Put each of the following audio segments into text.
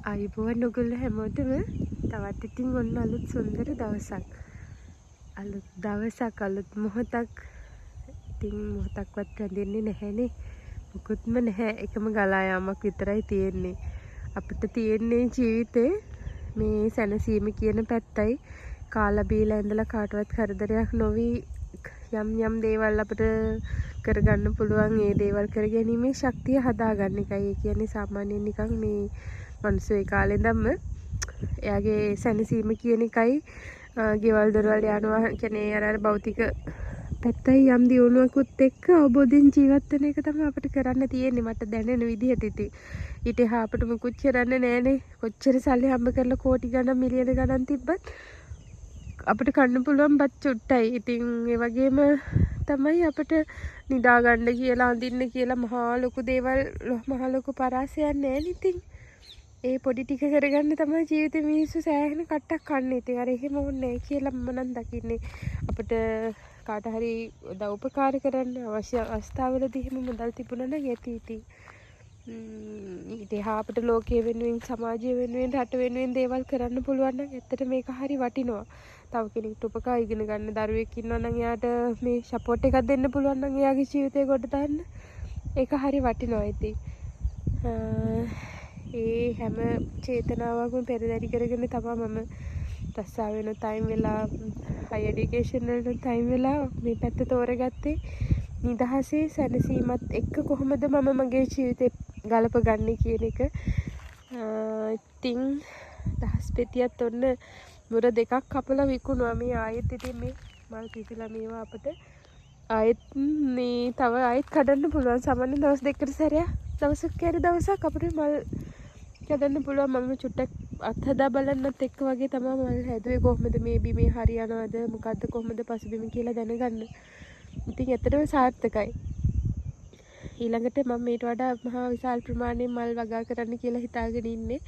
අයිබෝවන් ඔයගොල්ලෝ හැමෝටම තවත් ඉතින් ඔන්න අලුත් සුන්දර දවසක්. අලුත් දවසක් අලුත් මොහොතක්. ඉතින් මොහොතක්වත් රැඳෙන්නේ නැහැනේ. මුකුත්ම නැහැ. එකම ගලා යාමක් විතරයි තියෙන්නේ. අපිට තියෙන්නේ ජීවිතේ මේ සැනසීම කියන පැත්තයි. කාලා බීලා ඉඳලා කාටවත් කරදරයක් නොවි යම් දේවල් අපිට කරගන්න පුළුවන්. ඒ දේවල් කරගැනීමේ ශක්තිය හදාගන්න එකයි. ඒ කියන්නේ සාමාන්‍යයෙන් නිකන් මේ මනුස්සය ඒ කාලේ ඉඳන්ම එයාගේ සැනසීම කියන එකයි ගෙවල් දොරවල් යනවා කියන්නේ අර භෞතික පැත්තයි යම් දියුණුවකුත් එක්ක අවබෝධයෙන් ජීවත් වෙන එක තමයි අපිට කරන්න තියෙන්නේ මට දැනෙන විදිහට. ඉතින් ඊට එහා අපිට මුකුත් කරන්න නෑනේ. කොච්චර සල්ලි හම්බ කරලා කෝටි ගණන් මිලියන ගණන් තිබ්බත් අපිට කන්න පුළුවන් බත් චුට්ටයි. ඉතින් ඒ වගේම තමයි අපිට නිදා ගන්න කියලා අඳින්න කියලා මහා ලොකු දේවල් මහා ලොකු පරාසයක් නෑනේ. ඉතින් ඒ පොඩි ටික කරගන්න තමයි ජීවිතේ මිනිස්සු සෑහෙන කට්ටක් කන්නේ. ඉතින් අර එහෙම ඕනේ කියලා මම නම් දකින්නේ. අපිට කාට හරි උපකාර කරන්න අවශ්‍ය අවස්ථාවලදී එහෙම මුදල් තිබුණා නම් ඇති. ඉතින් ඊට එහා අපිට ලෝකයේ වෙනුවෙන් සමාජය වෙනුවෙන් රට වෙනුවෙන් දේවල් කරන්න පුළුවන් නම් ඇත්තට මේක හරි වටිනවා. තව කෙනෙක්ට උපකාර ඉගෙන ගන්න දරුවෙක් ඉන්නවා නම් එයාට මේ සපෝට් එකක් දෙන්න පුළුවන් නම් එයාගේ ජීවිතේ ගොඩ දාන්න ඒක හරි වටිනවා. ඉතින් ඒ හැම චේතනාවක්ම පෙරදරි කරගෙන තමයි මම රස්සා වෙන ටයිම් වෙලා හයි එඩියුකේෂන් වලට ටයිම් වෙලා මේ පැත්ත තෝරගත්තේ. නිදහසේ සැනසීමත් එක්ක කොහොමද මම මගේ ජීවිතේ ගලපගන්නේ කියන එක. ඉතින් දහස් පෙතියත් ඔන්න මුර දෙකක් කපලා විකුණුවා. මේ ආයෙත් ඉතින් මේ මල් පිපිලා මේවා අපිට ආයෙත් මේ තව ආයෙත් කඩන්න පුළුවන්. සාමාන්‍ය දවස් දෙකකට සැරයක් දවසක් කැරි දවසක් අපිට මල් කඩන්න පුළුවන්. මම චුට්ටක් අත්හදා බලන්නත් එක්ක වගේ තමයි මල් හැදුවේ. කොහොමද මේ බිමේ හරියනවද මොකද්ද කොහොමද පසුබිම කියලා දැනගන්න. ඉතින් ඇත්තටම සාර්ථකයි. ඊළඟට මම ඊට වඩා මහා විශාල ප්‍රමාණයේ මල් වගා කරන්න කියලා හිතාගෙන ඉන්නේ.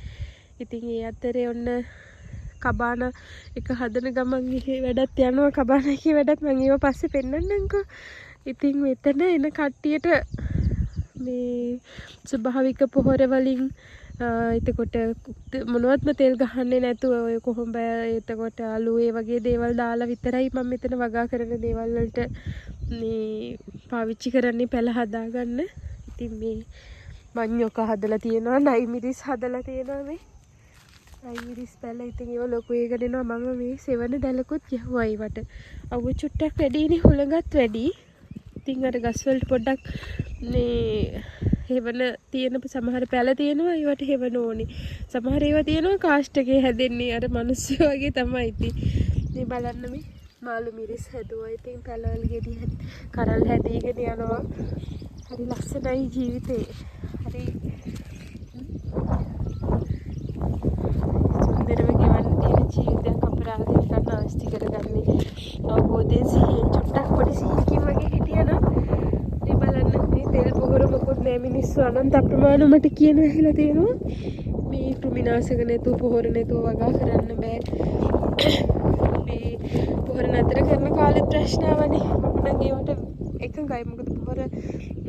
ඉතින් ඒ අතරේ ඔන්න කබාන එක හදන ගමන් ඉහි වැඩත් යනවා. කබාන එකේ වැඩත් මම ඒව පස්සේ පෙන්නන්නම්කෝ. ඉතින් මෙතන එන කට්ටියට මේ ස්වභාවික පොහොර වලින් එතකොට මොනවත්ම තෙල් ගහන්නේ නැතුව ඔය කොහොඹ එතකොට අලු ඒ වගේ දේවල් දාලා විතරයි මම මෙතන වගා කරන දේවල් වලට මේ පාවිච්චි කරන්නේ පැල හදාගන්න. ඉතින් මේ මඤ්ඤොක හදලා තියෙනවා, නයිමිරිස් හදලා තියෙනවා. මේ නයිමිරිස් පැල ඉතින් ඒව ලොකු එක දෙනවා. මම මේ සෙවන දැලකුත් යහුවා ඒවට. අවු චුට්ටක් වැඩිනේ, හුලඟත් වැඩි. ඉතින් අර ගස් වලට පොඩ්ඩක් මේ හෙවන තියෙන සමහර පැල තියෙනවා. ඒවට හෙවන ඕනේ. සමහර ඒවා තියෙනවා කාස්ට් එකේ හැදෙන්නේ අර මිනිස්සු වගේ තමයි. ඉතින් මේ බලන්න මේ මාළු මිරිස් හැදුවා. ඉතින් පැලවල ගෙඩි කරල් හැදීගෙන යනවා. හරි ලස්සනයි ජීවිතේ. හරි සුන්දරව ගෙවන්න තියෙන ජීවිතයක් අපරාධයක් ගන්න ආස්ති කරගන්නේ. අවබෝධයෙන් සිහියෙන් චුට්ටක් පොඩි සිහියකින් වගේ හිටියනම් මේ බලන්න මේ තෙල් පොහොර මොකුත් නෑ. මිනිස්සු අනන්ත අප්‍රමාණවට කියන ඇහිලා තියෙනවා. මේ කෘමිනාශක නැතුව පොහොර නැතුව වගා කරන්න බෑ. මේ පොහොර නතර කරන කාලේ ප්‍රශ්නාවනේ. මම නම් ඒවට එකඟයි. මොකද පොහොර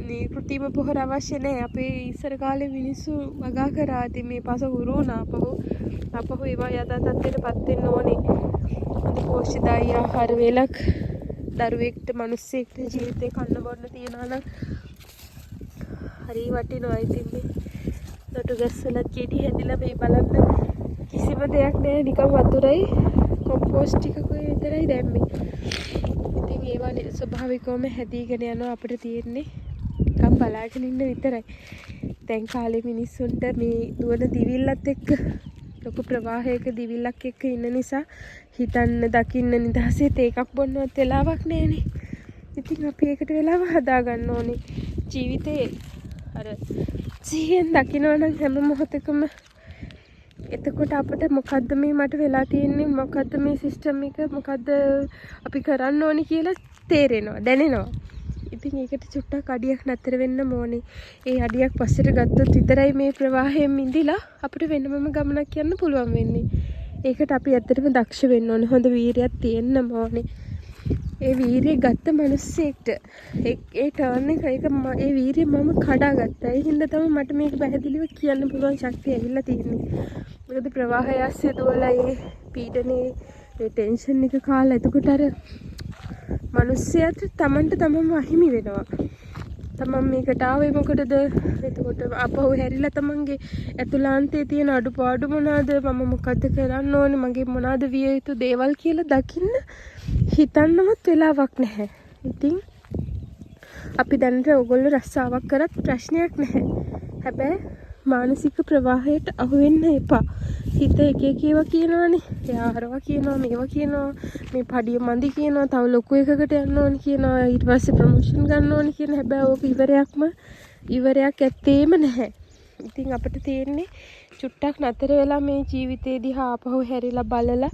මේ කෘත්‍රිම පොහොර අවශ්‍ය නැහැ. අපේ ඉස්සර කාලේ මිනිස්සු වගා කරා. ඉතින් මේ පස හුරු වුණා. අපහු ඒවා යථා තත්ත්වයටපත් වෙන්න ඕනේ. හොඳ පෝෂ්‍යදායී ආහාර වේලක් දරුවෙක්ට මිනිස්සෙක්ට ජීවිතේ කන්න බොන්න තියනවා නම් හරි වටිනවා. ඉතින් මේ දොටු ගස්වලත් ගෙඩි හැදිලා මේ බලන්න කිසිම දෙයක් නැහැ. නිකන් වතුරයි කොම්පෝස්ට් ටිකකුයි විතරයි දැම්මේ. ඉතින් ඒවා ස්වභාවිකවම හැදීගෙන යනවා. අපිට තියෙන්නේ නිකන් බලාගෙන ඉන්න විතරයි. දැන් කාලේ මිනිස්සුන්ට මේ දුවන දිවිල්ලත් එක්ක ලොකු ප්‍රවාහයක දිවිල්ලක් එක්ක ඉන්න නිසා හිතන්න දකින්න නිදහසේ තේ එකක් බොන්නවත් වෙලාවක් නැහැනේ. ඉතින් අපි ඒකට වෙලාව හදා ගන්න ඕනේ. ජීවිතේ අර සිහියෙන් දකිනවා නම් හැම මොහොතකම එතකොට අපිට මොකද්ද මේ මට වෙලා තියෙන්නේ, මොකද්ද මේ සිස්ටම් එක, මොකද්ද අපි කරන්න ඕනේ කියලා තේරෙනවා, දැනෙනවා. ඉතින් ඒකට චුට්ටක් අඩියක් නතර වෙන්න ඕනේ. ඒ අඩියක් පස්සට ගත්තොත් විතරයි මේ ප්‍රවාහයෙන් මිදිලා අපිට වෙනමම ගමනක් යන්න පුළුවන් වෙන්නේ. ඒකට අපි ඇත්තටම දක්ෂ වෙන්න ඕනේ. හොඳ වීරියක් තියෙන්න ඕනේ. ඒ වීරිය ගත්ත මිනිස්සෙක්ට ඒ ටර්න් එක ඒ වීරිය මම කඩාගත්තා. ඒ හින්දා තමයි මට මේක පැහැදිලිව කියන්න පුළුවන් ශක්තිය ඇවිල්ලා තියෙන්නේ. මොකද ප්‍රවාහය ඇස්සේ දුවලා ඒ පීඩනේ ඒ ටෙන්ෂන් එක කාලා එතකොට අර මිනිස්සයාට තමන්ට තමන්ම අහිමි වෙනවා. තමන් මේකට ආවේ මොකටද? එතකොට අපහු හැරිලා තමන්ගේ ඇතුළාන්තයේ තියෙන අඩුපාඩු මොනවාද? මම මොකද්ද කරන්න ඕනේ? මගේ මොනවාද විය යුතු දේවල් කියලා දකින්න හිතන්නවත් වෙලාවක් නැහැ. ඉතින් අපි දැනට ඔයගොල්ලෝ රස්සාවක් කරත් ප්‍රශ්නයක් නැහැ. හැබැයි මානසික ප්‍රවාහයට අහු වෙන්න එපා. හිත එක එක ඒවා කියනවානේ. එයා අරවා කියනවා, මේවා කියනවා, මේ පඩිය මන්දි කියනවා, තව ලොකු එකකට යන්න ඕනේ කියනවා, ඊට පස්සේ ප්‍රොමෝෂන් ගන්න ඕනේ කියන හැබැයි ඕක ඉවරයක් ඇත්තේම නැහැ. ඉතින් අපිට තියෙන්නේ චුට්ටක් නතර වෙලා මේ ජීවිතේ දිහා ආපහු හැරිලා බලලා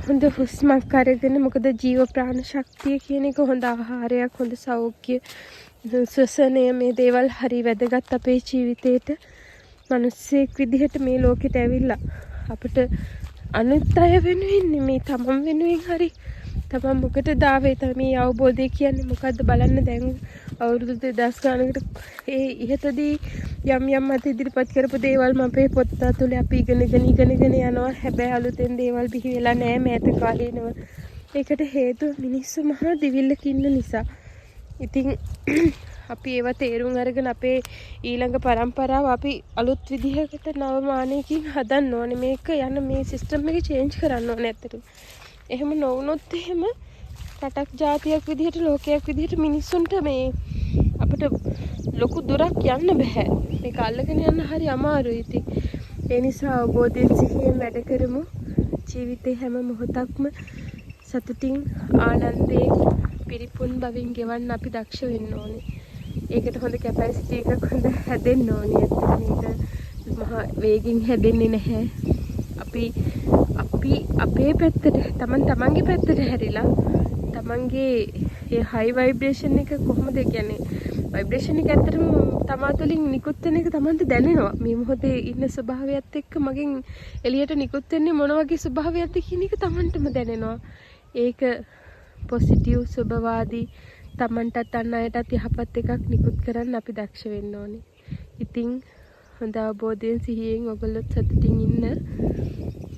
හොඳ හුස්මක් අරගෙන මොකද ජීව ප්‍රාණ ශක්තිය කියන එක හොඳ ආහාරයක්, හොඳ සෞඛ්‍ය, ශ්වසනය මේ දේවල් හරි වැදගත් අපේ ජීවිතේට. මිනිස්සෙක් විදිහට මේ ලෝකෙට ඇවිල්ලා අපිට අනිත් අය වෙනුවෙන් නෙමෙයි තමන් වෙනුවෙන් හරි තමන් මොකටද ආවේ මේ අවබෝධය කියන්නේ මොකද්ද බලන්න. දැන් අවුරුදු 2000 ගානකට ඒ ඉහතදී යම් මත ඉදිරිපත් කරපු දේවල් මම අපේ පොත් ඇතුලේ අපි ඉගෙනගෙන යනවා. හැබැයි අලුතෙන් දේවල් බිහි වෙලා නැහැ මෑත කාලේනව. ඒකට හේතුව මිනිස්සු මහා දිවිල්ලක ඉන්න නිසා. ඉතින් අපි ඒවා තේරුම් අරගෙන අපේ ඊළඟ පරම්පරාව අපි අලුත් විදිහකට නව මානයකින් හදන්න ඕනේ. මේක යන මේ සිස්ටම් එක චේන්ජ් කරන්න ඕනේ ඇත්තටම. එහෙම නොවුනොත් එහෙම රටක් ජාතියක් විදිහට ලෝකයක් විදිහට මිනිස්සුන්ට මේ අපිට ලොකු දුරක් යන්න බෑ. මේක අල්ලගෙන යන්න හරි අමාරුයි. ඉතින් ඒ නිසා අවබෝධයෙන් සිහියෙන් වැඩ කරමු. ජීවිතේ හැම මොහොතක්ම සතුටින් ආනන්දයෙන් පිරිපුන් බවින් ගෙවන්න අපි දක්ෂ වෙන්න ඕනේ. ඒකට හොඳ කැපැසිටි එකක් හොඳ හැදෙන්න ඕනේ. ඇත්තට මේක මහා වේගින් හැදෙන්නේ නැහැ. අපි අපේ පැත්තට තමන්ගේ පැත්තට හැරිලා තමන්ගේ ඒ හයි වයිබ්‍රේෂන් එක කොහොමද කියන්නේ වයිබ්‍රේෂන් එක ඇත්තටම තමා තුළින් නිකුත් වෙන එක තමන්ට දැනෙනවා. මේ මොහොතේ ඉන්න ස්වභාවයත් එක්ක මගෙන් එළියට නිකුත් වෙන්නේ මොන වගේ ස්වභාවයක්ද කියන එක තමන්ටම දැනෙනවා. ඒක පොසිටිව් සුබවාදී තමන්ටත් අන් අයටත් යහපත් එකක් නිකුත් කරන්න අපි දක්ෂ වෙන්න ඕනේ. ඉතින් හොඳ අවබෝධයෙන් සිහියෙන් ඔයගොල්ලොත් සතුටින් ඉන්න.